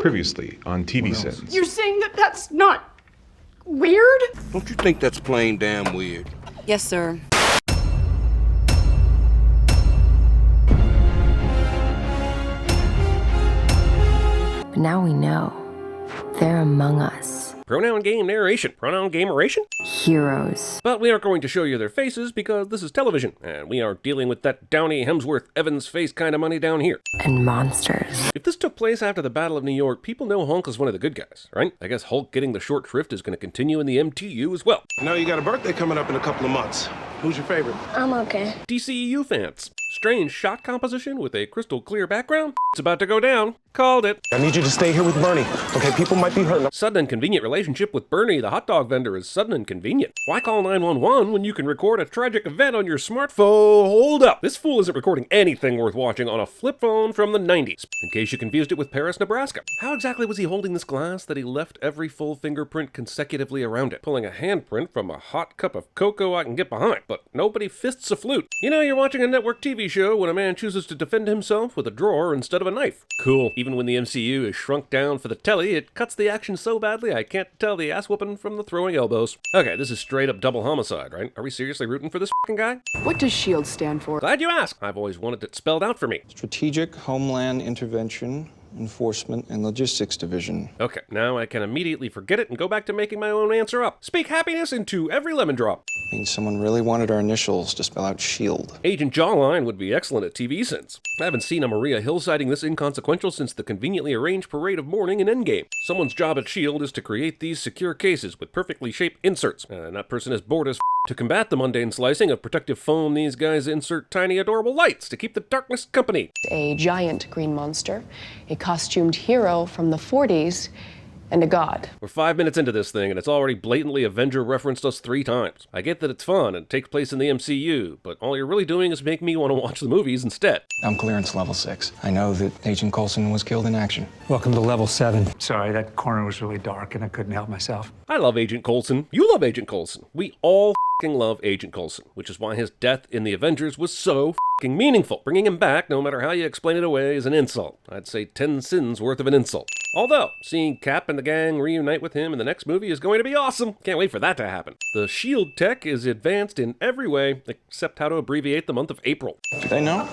Previously on TVSins. You're saying that that's not weird? Don't you think that's plain damn weird? Yes, sir. But now we know they're among us. Pronoun game narration. Pronoun gameration? Heroes. But we aren't going to show you their faces because this is television, and we aren't dealing with that Downey Hemsworth Evans face kind of money down here. And monsters. If this took place after the Battle of New York, people know Hulk is one of the good guys, right? I guess Hulk getting the short shrift is going to continue in the MTU as well. I know you got a birthday coming up in a couple of months. Who's your favorite? I'm okay. DCEU fans. Strange shot composition with a crystal clear background. It's about to go down. Called it. I need you to stay here with Bernie. Okay, people might be hurting. Sudden and convenient relationship with Bernie, the hot dog vendor, is sudden and convenient. Why call 911 when you can record a tragic event on your smartphone? Hold up. This fool isn't recording anything worth watching on a flip phone from the 90s. In case you confused it with Paris, Nebraska. How exactly was he holding this glass that he left every full fingerprint consecutively around it? Pulling a handprint from a hot cup of cocoa I can get behind, but nobody fists a flute. You know, you're watching a network TV show when a man chooses to defend himself with a drawer instead of a knife. Cool. Even when the MCU is shrunk down for the telly, it cuts the action so badly I can't tell the ass whooping from the throwing elbows. Okay, this is straight up double homicide, right? Are we seriously rooting for this fucking guy? What does S.H.I.E.L.D. stand for? Glad you asked. I've always wanted it spelled out for me. Strategic Homeland Intervention, Enforcement, and Logistics Division. Okay, now I can immediately forget it and go back to making my own answer up. Speak happiness into every lemon drop. Means someone really wanted our initials to spell out S.H.I.E.L.D. Agent Jawline would be excellent at TVSins. I haven't seen a Maria Hill sighting this inconsequential since the conveniently arranged parade of mourning in Endgame. Someone's job at S.H.I.E.L.D. is to create these secure cases with perfectly shaped inserts, and that person is bored as to combat the mundane slicing of protective foam, these guys insert tiny adorable lights to keep the darkness company. A giant green monster, a costumed hero from the 40s, and a god. We're 5 minutes into this thing and it's already blatantly Avenger referenced us 3 times. I get that it's fun and takes place in the MCU, but all you're really doing is make me want to watch the movies instead. I'm clearance level 6. I know that Agent Coulson was killed in action. Welcome to level 7. Sorry, that corner was really dark and I couldn't help myself. I love Agent Coulson. You love Agent Coulson. We all love Agent Coulson, which is why his death in the Avengers was so meaningful. Bringing him back, no matter how you explain it away, is an insult. I'd say 10 sins worth of an insult. Although, seeing Cap and the gang reunite with him in the next movie is going to be awesome. Can't wait for that to happen. The S.H.I.E.L.D. tech is advanced in every way, except how to abbreviate the month of April. Do they know?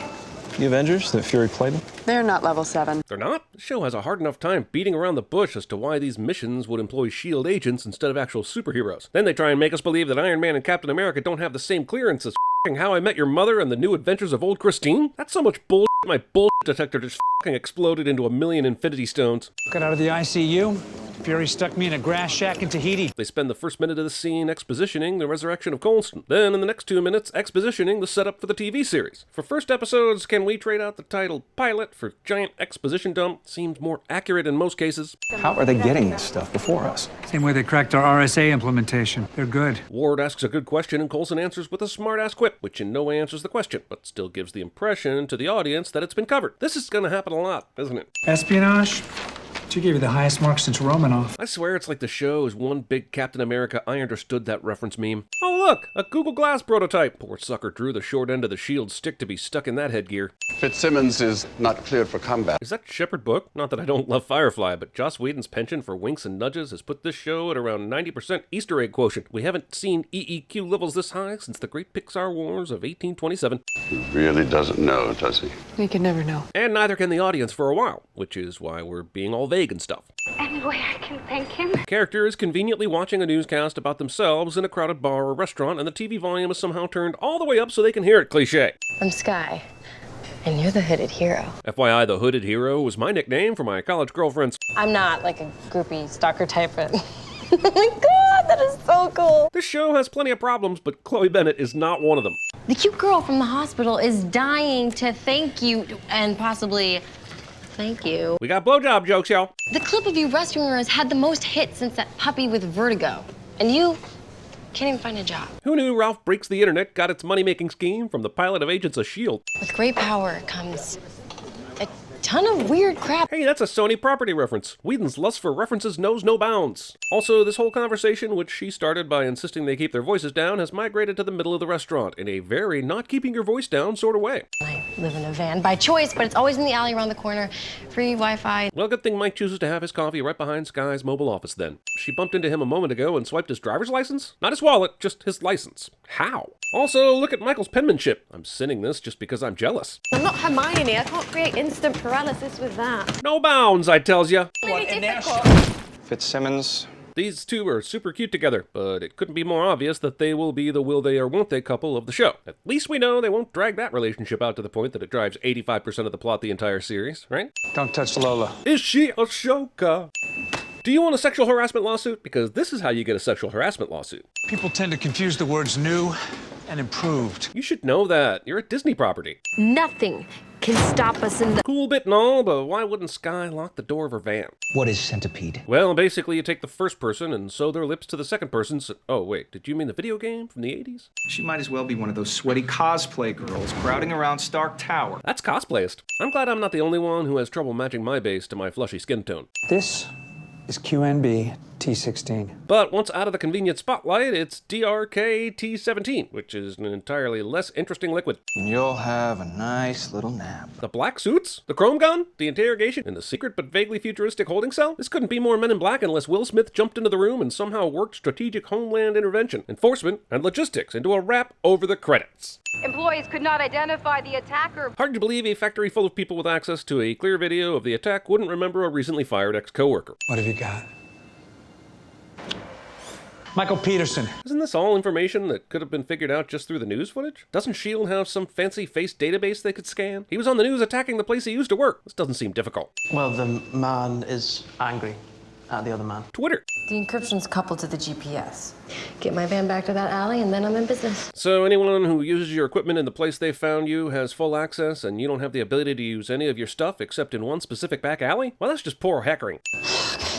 The Avengers, that Fury played them? They're not level 7. They're not? The show has a hard enough time beating around the bush as to why these missions would employ S.H.I.E.L.D. agents instead of actual superheroes. Then they try and make us believe that Iron Man and Captain America don't have the same clearance as How I Met Your Mother and the New Adventures of Old Christine. That's so much bullshit, my bullshit detector just exploded into a million Infinity Stones. Got out of the ICU. Fury stuck me in a grass shack in Tahiti. They spend the first minute of the scene expositioning the resurrection of Coulson. Then, in the next 2 minutes, expositioning the setup for the TV series. For first episodes, can we trade out the title pilot for giant exposition dump? Seems more accurate in most cases. How are they getting this stuff before us? Same way they cracked our RSA implementation. They're good. Ward asks a good question and Coulson answers with a smart-ass quip, which in no way answers the question, but still gives the impression to the audience that it's been covered. This is gonna happen a lot, isn't it? Espionage? She gave you the highest mark since Romanoff. I swear it's like the show is one big Captain America I understood that reference meme. Oh look, a Google Glass prototype. Poor sucker drew the short end of the S.H.I.E.L.D. stick to be stuck in that headgear. Fitzsimmons is not cleared for combat. Is that Shepard book? Not that I don't love Firefly, but Joss Whedon's penchant for winks and nudges has put this show at around 90% Easter egg quotient. We haven't seen EEQ levels this high since the great Pixar Wars of 1827. He really doesn't know, does he? We can never know. And neither can the audience for a while, which is why we're being all vague and stuff. Any way I can thank him? Character is conveniently watching a newscast about themselves in a crowded bar or restaurant, and the TV volume is somehow turned all the way up so they can hear it. Cliché. I'm Sky, and you're the hooded hero. FYI, the hooded hero was my nickname for my college girlfriends. I'm not like a groupie stalker type, but oh my god, that is so cool. This show has plenty of problems, but Chloe Bennett is not one of them. The cute girl from the hospital is dying to thank you and possibly thank you. We got blowjob jokes, y'all. The clip of you rescuing her has had the most hits since that puppy with vertigo. And you can't even find a job. Who knew Ralph Breaks the Internet got its money-making scheme from the pilot of Agents of S.H.I.E.L.D.? With great power comes a ton of weird crap. Hey, that's a Sony property reference. Whedon's lust for references knows no bounds. Also, this whole conversation, which she started by insisting they keep their voices down, has migrated to the middle of the restaurant in a very not keeping your voice down sort of way. I live in a van by choice, but it's always in the alley around the corner. Free Wi-Fi. Well, good thing Mike chooses to have his coffee right behind Sky's mobile office then. She bumped into him a moment ago and swiped his driver's license? Not his wallet, just his license. How? Also, look at Michael's penmanship. I'm sinning this just because I'm jealous. I'm not Hermione. I can't create instant paralysis with that. No bounds, I tells ya. Fitzsimmons. These two are super cute together, but it couldn't be more obvious that they will be the will they or won't they couple of the show. At least we know they won't drag that relationship out to the point that it drives 85% of the plot the entire series, right? Don't touch Lola. Is she a shoka? Do you want a sexual harassment lawsuit? Because this is how you get a sexual harassment lawsuit. People tend to confuse the words new and improved. You should know that. You're a Disney property. Nothing can stop us in the... Cool bit and all, but why wouldn't Sky lock the door of her van? What is centipede? Well, basically you take the first person and sew their lips to the second person's... Oh, wait, did you mean the video game from the 80s? She might as well be one of those sweaty cosplay girls crowding around Stark Tower. That's cosplayist. I'm glad I'm not the only one who has trouble matching my base to my fleshy skin tone. This is QNB T16. But once out of the convenient spotlight, it's DRK T17, which is an entirely less interesting liquid. You'll have a nice little nap. The black suits? The chrome gun? The interrogation? In the secret but vaguely futuristic holding cell? This couldn't be more Men in Black unless Will Smith jumped into the room and somehow worked strategic homeland intervention, enforcement, and logistics into a wrap over the credits. Employees could not identify the attacker. Hard to believe a factory full of people with access to a clear video of the attack wouldn't remember a recently fired ex-coworker. What have you got? Michael Peterson. Isn't this all information that could have been figured out just through the news footage? Doesn't S.H.I.E.L.D. have some fancy face database they could scan? He was on the news attacking the place he used to work. This doesn't seem difficult. Well, the man is angry at the other man. Twitter. The encryption's coupled to the GPS. Get my van back to that alley and then I'm in business. So anyone who uses your equipment in the place they found you has full access and you don't have the ability to use any of your stuff except in one specific back alley? Well, that's just poor hackering.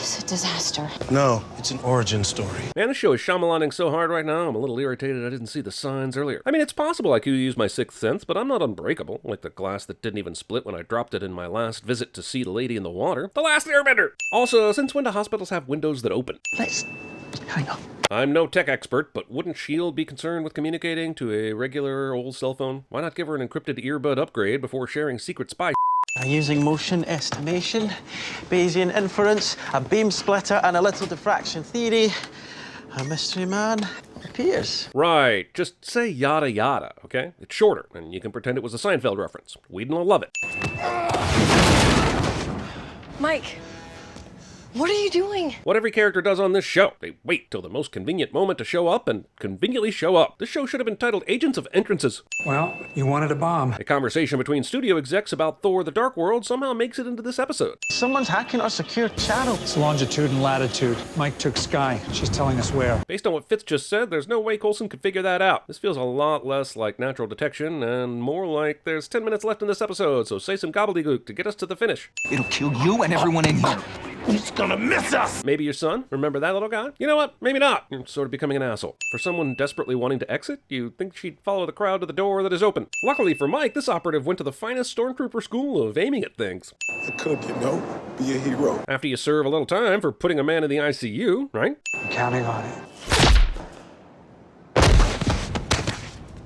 It's a disaster. No, it's an origin story. Man, this show is Shyamalan-ing so hard right now, I'm a little irritated I didn't see the signs earlier. I mean, it's possible I could use my sixth sense, but I'm not unbreakable, like the glass that didn't even split when I dropped it in my last visit to see the lady in the water. The Last Airbender! Also, since when do hospitals have windows that open? Let's hang on. I'm no tech expert, but wouldn't S.H.I.E.L.D. be concerned with communicating to a regular old cell phone? Why not give her an encrypted earbud upgrade before sharing secret spy Using motion estimation, Bayesian inference, a beam splitter, and a little diffraction theory, a mystery man appears. Right, just say yada yada, okay? It's shorter, and you can pretend it was a Seinfeld reference. Whedon will love it. Mike, what are you doing? What every character does on this show. They wait till the most convenient moment to show up and conveniently show up. This show should have been titled Agents of Entrances. Well, you wanted a bomb. A conversation between studio execs about Thor the Dark World somehow makes it into this episode. Someone's hacking our secure channel. It's longitude and latitude. Mike took Sky. She's telling us where. Based on what Fitz just said, there's no way Coulson could figure that out. This feels a lot less like natural detection and more like there's 10 minutes left in this episode, so say some gobbledygook to get us to the finish. It'll kill you and everyone in here. He's gonna miss us! Maybe your son? Remember that little guy? You know what? Maybe not. You're sort of becoming an asshole. For someone desperately wanting to exit, you'd think she'd follow the crowd to the door that is open. Luckily for Mike, this operative went to the finest stormtrooper school of aiming at things. I could, be a hero. After you serve a little time for putting a man in the ICU, right? I'm counting on it.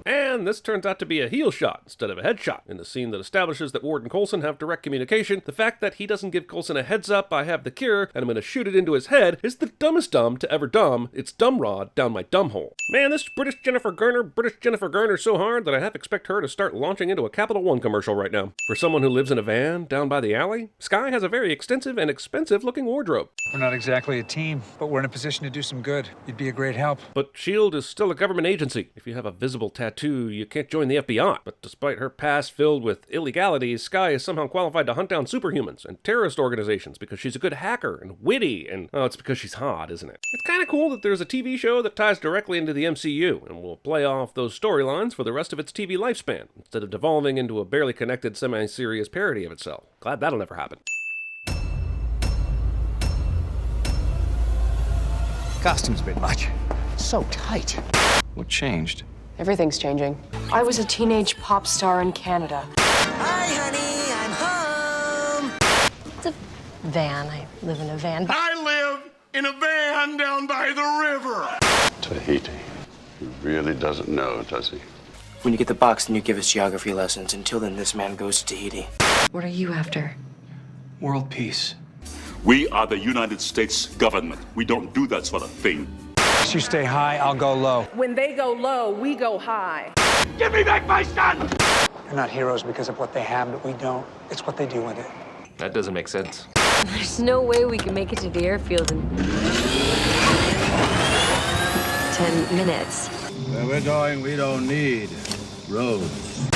And this turns out to be a heel shot instead of a headshot. In the scene that establishes that Ward and Coulson have direct communication, the fact that he doesn't give Coulson a heads up, I have the cure, and I'm gonna shoot it into his head, is the dumbest dumb to ever dumb. It's dumb rod down my dumb hole. Man, this British Jennifer Garner so hard that I half expect her to start launching into a Capital One commercial right now. For someone who lives in a van down by the alley, Sky has a very extensive and expensive looking wardrobe. We're not exactly a team, but we're in a position to do some good. You'd be a great help. But S.H.I.E.L.D. is still a government agency. If you have a visible tattoo, you can't join the FBI. But despite her past filled with illegalities, Sky is somehow qualified to hunt down superhumans and terrorist organizations because she's a good hacker and witty, and oh, it's because she's hot, isn't it? It's kind of cool that there's a TV show that ties directly into the MCU and will play off those storylines for the rest of its TV lifespan, instead of devolving into a barely connected semi-serious parody of itself. Glad that'll never happen. Costume's a bit much. So tight. What changed? Everything's changing. I was a teenage pop star in Canada. Hi, honey, I'm van. I live in a van. I live in a van down by the river. Tahiti. He really doesn't know, does he? When you get the box, then you give us geography lessons. Until then, this man goes to Tahiti. What are you after? World peace. We are the United States government. We don't do that sort of thing. You stay high, I'll go low. When they go low, we go high. Give me back my son! They're not heroes because of what they have that we don't. It's what they do with it. That doesn't make sense. There's no way we can make it to the airfield in 10 minutes. Where we're going, we don't need roads.